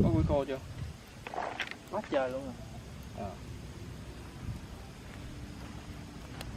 Có củi khô chưa? Quá trời luôn rồi.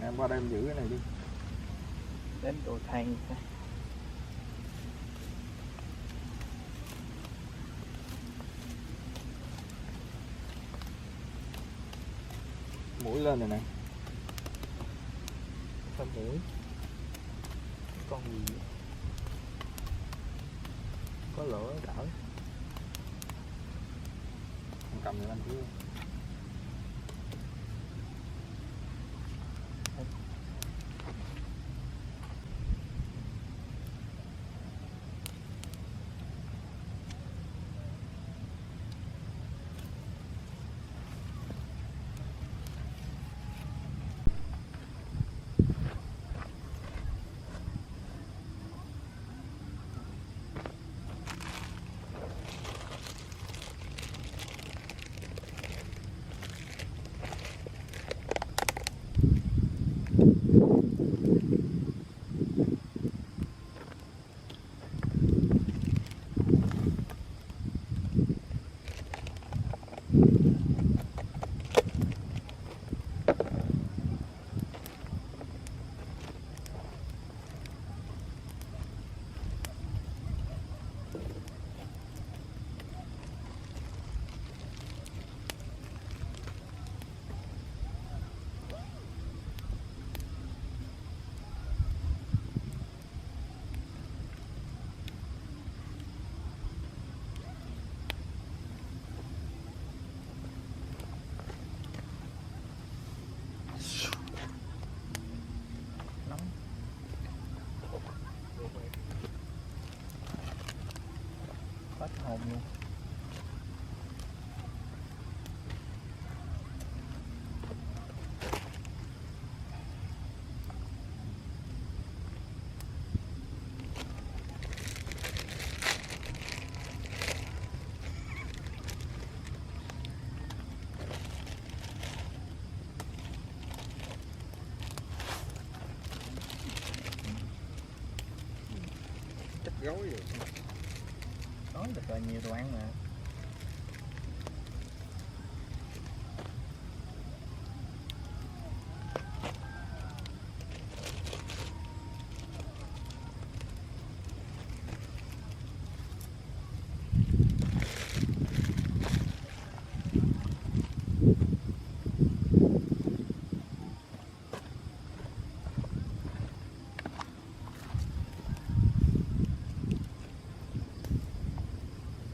Em qua đây em giữ cái này đi. Đến đồ than. Mũi lên này nè. Con mũi. Con gì vậy? Có lửa đỡ. Cầm này lên chứ. Hết hồn luôn. chối rồi. Nói được rồi, nhiều đồ ăn mà.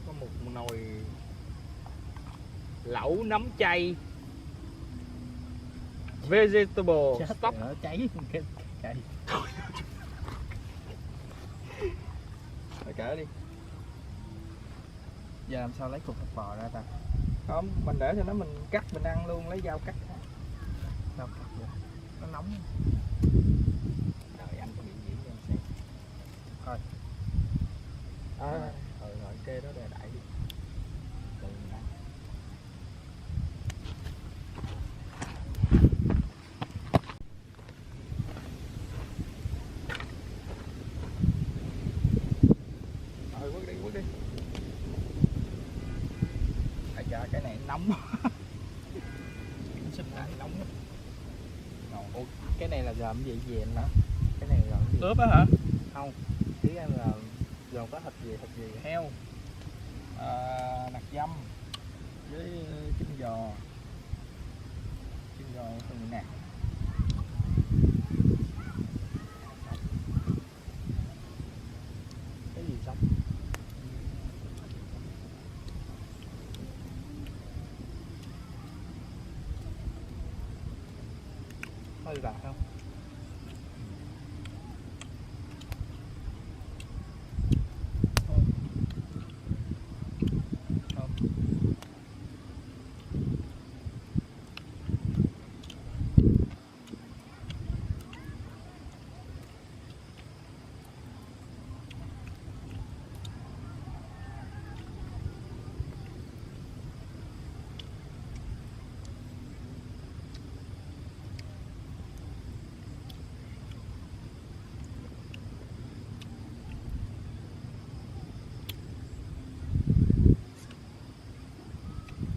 Có một nồi lẩu nấm chay vegetable stock. Nó cháy cái cay. Rồi kể đi. Giờ làm sao lấy cục thịt bò ra ta? Không, mình để cho nó mình cắt mình ăn luôn, lấy dao cắt. Sao cắt vậy? Nó nóng. Rồi anh có bị nhiễm cho em xem. Thôi. Rồi kê đó để đại đi. Từ mình ăn. Rồi quất đi. Dạ, cái này nóng. Xích lại nóng lắm. Ủa, cái này là gồm gì về anh hả? Cái này gồm gì? Ướp á hả? Không, ý em là gồm có thịt gì? Heo, nạc dăm với chân giò phần nạc. Cái gì sống? Hơi lạ không?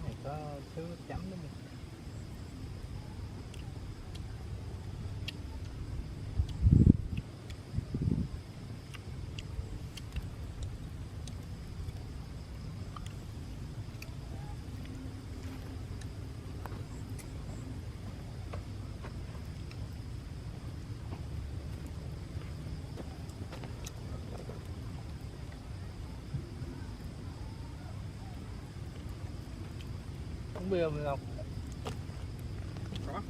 Này có thứ nước chấm đúng không? Uống bia không? Có.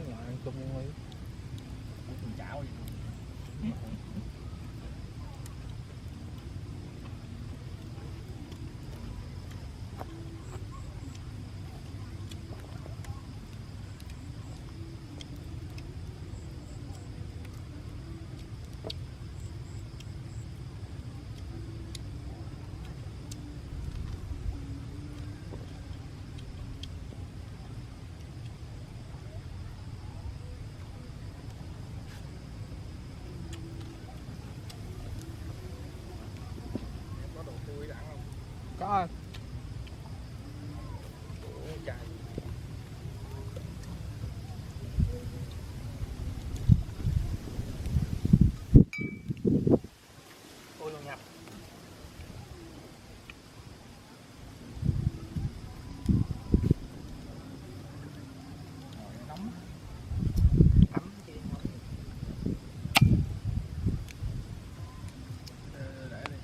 Ăn chung đi. Mình chảo đi. Có đồ tươi ăn không? Có. Ủa, chai. Ôi luôn nhập. Rồi, nóng. Ấm chứ nóng. Để đi.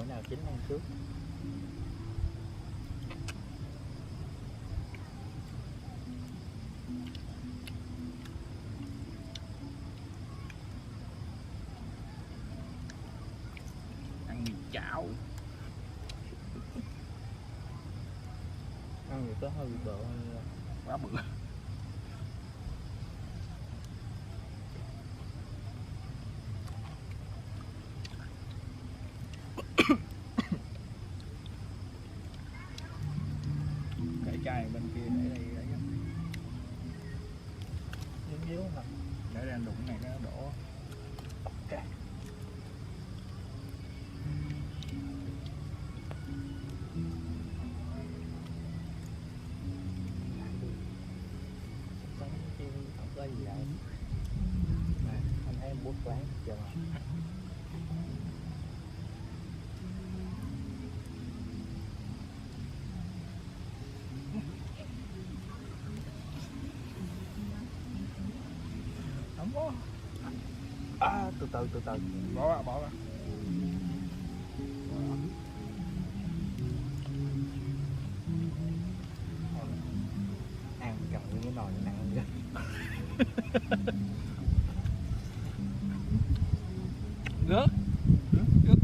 nào chín ăn trước. Ăn mì chảo. Ăn thì có hơi bị bự hơn. Quá bự. Để chai bên kia để đây để Díu díu hả? để ra đụng này nó đổ. Ok. Sống chứ không có gì đâu. Nè, anh thấy em bút quán chưa mà. Không có. Từ từ. Bỏ ra. Ăn cầm cái nồi nó nặng hơn. Rớt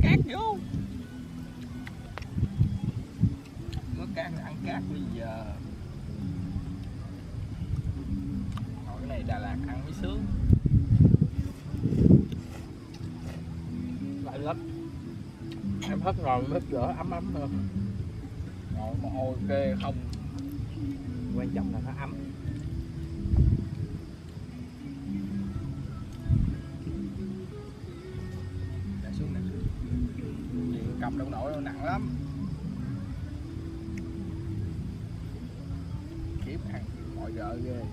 cát vô. Rớt cát là ăn cát bây giờ. Ngồi cái này Đà Lạt ăn mới sướng. Lại lắm. Em hết ngồi hết rửa ấm thôi. Ngồi mà ok không. Quan trọng là nó ấm. Để xuống nè. Gì cầm đâu nổi đâu, nặng lắm. Khiếp ăn mọi giờ ghê.